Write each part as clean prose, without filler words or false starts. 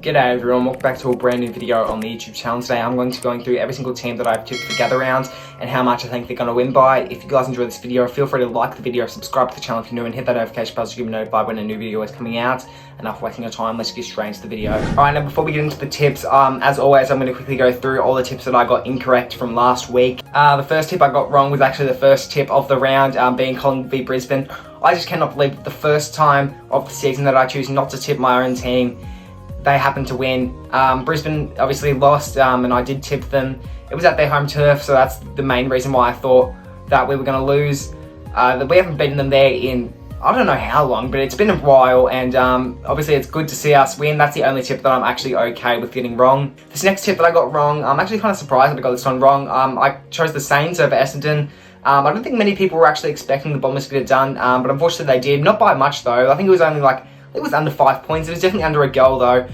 G'day everyone, welcome back to a brand new video on the YouTube channel. Today I'm going to be going through every single team that I've tipped for gather rounds and how much I think they're going to win by. If you guys enjoy this video, feel free to like the video, subscribe to the channel if you're new, and hit that notification bell to get notified when a new video is coming out. Enough wasting your time, let's get straight into the video. Alright, now before we get into the tips, as always, I'm going to quickly go through all the tips that I got incorrect from last week. The first tip I got wrong was actually the first tip of the round, being Collingwood v Brisbane. I just cannot believe the first time of the season that I choose not to tip my own team, they happened to win. Brisbane obviously lost, and I did tip them. It was at their home turf, so that's the main reason why I thought that we were going to lose. We haven't beaten them there in, I don't know how long, but it's been a while, and obviously it's good to see us win. That's the only tip that I'm actually okay with getting wrong. This next tip that I got wrong, I'm actually kind of surprised that I got this one wrong. I chose the Saints over Essendon. I don't think many people were actually expecting the Bombers to get it done, but unfortunately they did. Not by much though. I think it was only like, it was under 5 points. It was definitely under a goal though.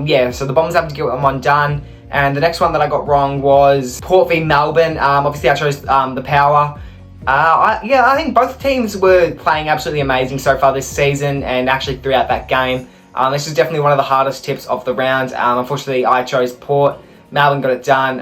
Yeah, so the Bombers have to get one done. And the next one that I got wrong was Port v Melbourne. Obviously I chose the Power. I think both teams were playing absolutely amazing so far this season and actually throughout that game. This is definitely one of the hardest tips of the round. Unfortunately I chose Port. Melbourne got it done.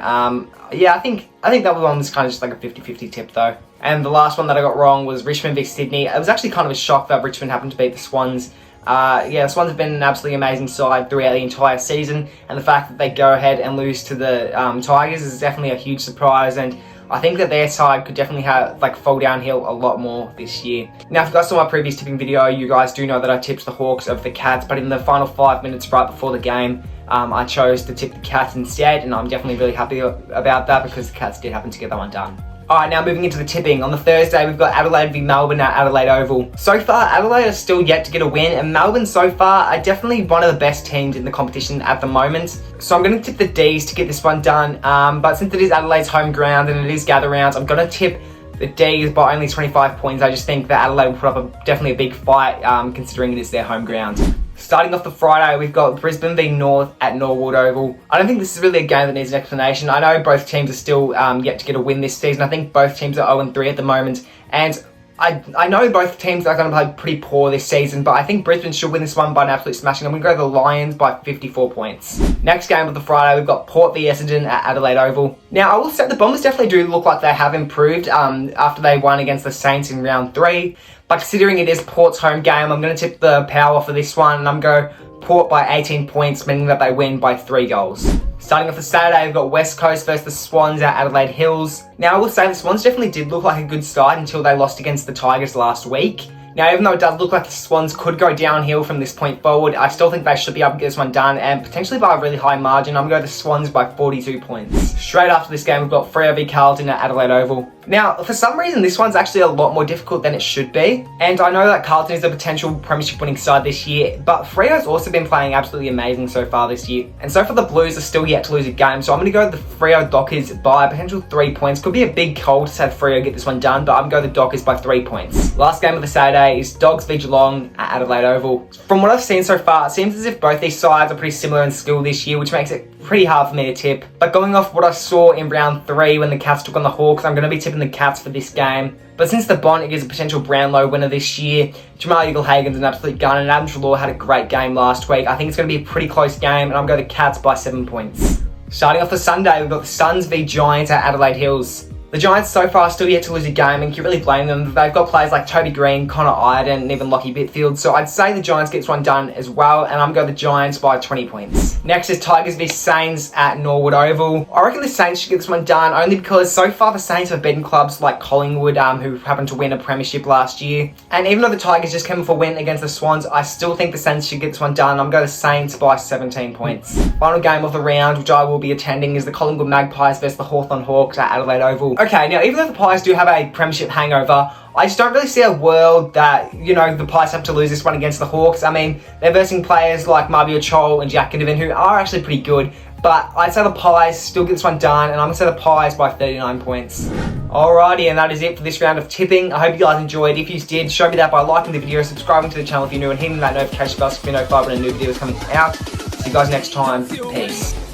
Yeah, I think that one was kind of just like a 50-50 tip though. And the last one that I got wrong was Richmond v Sydney. It was actually kind of a shock that Richmond happened to beat the Swans. Yeah, the Swans have been an absolutely amazing side throughout the entire season, and the fact that they go ahead and lose to the Tigers is definitely a huge surprise, and I think that their side could definitely have fall downhill a lot more this year. Now, if you guys saw my previous tipping video, you guys do know that I tipped the Hawks over the Cats, but in the final 5 minutes right before the game, I chose to tip the Cats instead, and I'm definitely really happy about that because the Cats did happen to get that one done. Alright, now moving into the tipping. On the Thursday, we've got Adelaide v Melbourne at Adelaide Oval. So far, Adelaide are still yet to get a win, and Melbourne so far are definitely one of the best teams in the competition at the moment. So I'm going to tip the Ds to get this one done, but since it is Adelaide's home ground and it is gather rounds, I'm going to tip the Ds by only 25 points. I just think that Adelaide will put up definitely a big fight, considering it is their home ground. Starting off the Friday, we've got Brisbane v North at Norwood Oval. I don't think this is really a game that needs an explanation. I know both teams are still yet to get a win this season. I think both teams are 0-3 at the moment. And I know both teams are going to play pretty poor this season, but I think Brisbane should win this one by an absolute smashing. I'm going to go the Lions by 54 points. Next game of the Friday, we've got Port v Essendon at Adelaide Oval. Now, I will say the Bombers definitely do look like they have improved after they won against the Saints in round 3. But considering it is Port's home game, I'm going to tip the Power for this one, and I'm going to go Port by 18 points, meaning that they win by 3 goals. Starting off the Saturday, we've got West Coast versus the Swans at Adelaide Hills. Now, I will say the Swans definitely did look like a good side until they lost against the Tigers last week. Now, even though it does look like the Swans could go downhill from this point forward, I still think they should be able to get this one done, and potentially by a really high margin. I'm going to go the Swans by 42 points. Straight after this game, we've got Freo v Carlton at Adelaide Oval. Now, for some reason, this one's actually a lot more difficult than it should be. And I know that Carlton is a potential premiership winning side this year, but Freo's also been playing absolutely amazing so far this year. And so far, the Blues are still yet to lose a game, so I'm going to go the Freo Dockers by a potential 3 points. Could be a big call to have Freo get this one done, but I'm going to go the Dockers by 3 points. Last game of the Saturday is Dogs v Geelong at Adelaide Oval. From what I've seen so far, it seems as if both these sides are pretty similar in skill this year, which makes it pretty hard for me to tip. But going off what I saw in round 3 when the Cats took on the Hawks, I'm going to be tipping the Cats for this game. But since the Bont is a potential Brownlow winner this year, Jamal Eagle-Hagan's an absolute gun, and Adam Treloar had a great game last week. I think it's going to be a pretty close game, and I'm going to Cats by 7 points. Starting off the Sunday, we've got the Suns v Giants at Adelaide Hills. The Giants so far are still yet to lose a game, and you can't really blame them. They've got players like Toby Green, Connor Idun, and even Lockie Bitfield, so I'd say the Giants get this one done as well, and I'm going the Giants by 20 points. Next is Tigers v Saints at Norwood Oval. I reckon the Saints should get this one done, only because so far the Saints have beaten clubs like Collingwood, who happened to win a premiership last year. And even though the Tigers just came off a win against the Swans, I still think the Saints should get this one done. I'm going the Saints by 17 points. Final game of the round, which I will be attending, is the Collingwood Magpies versus the Hawthorn Hawks at Adelaide Oval. Okay, now even though the Pies do have a premiership hangover, I just don't really see a world that, the Pies have to lose this one against the Hawks. I mean, they're versing players like Mabior Chol and Jack Ginnivan, who are actually pretty good, but I'd say the Pies still get this one done, and I'm going to say the Pies by 39 points. Alrighty, and that is it for this round of tipping. I hope you guys enjoyed. If you did, show me that by liking the video, subscribing to the channel if you're new, and hitting that notification bell so you know if I have a new video is coming out. See you guys next time. Peace.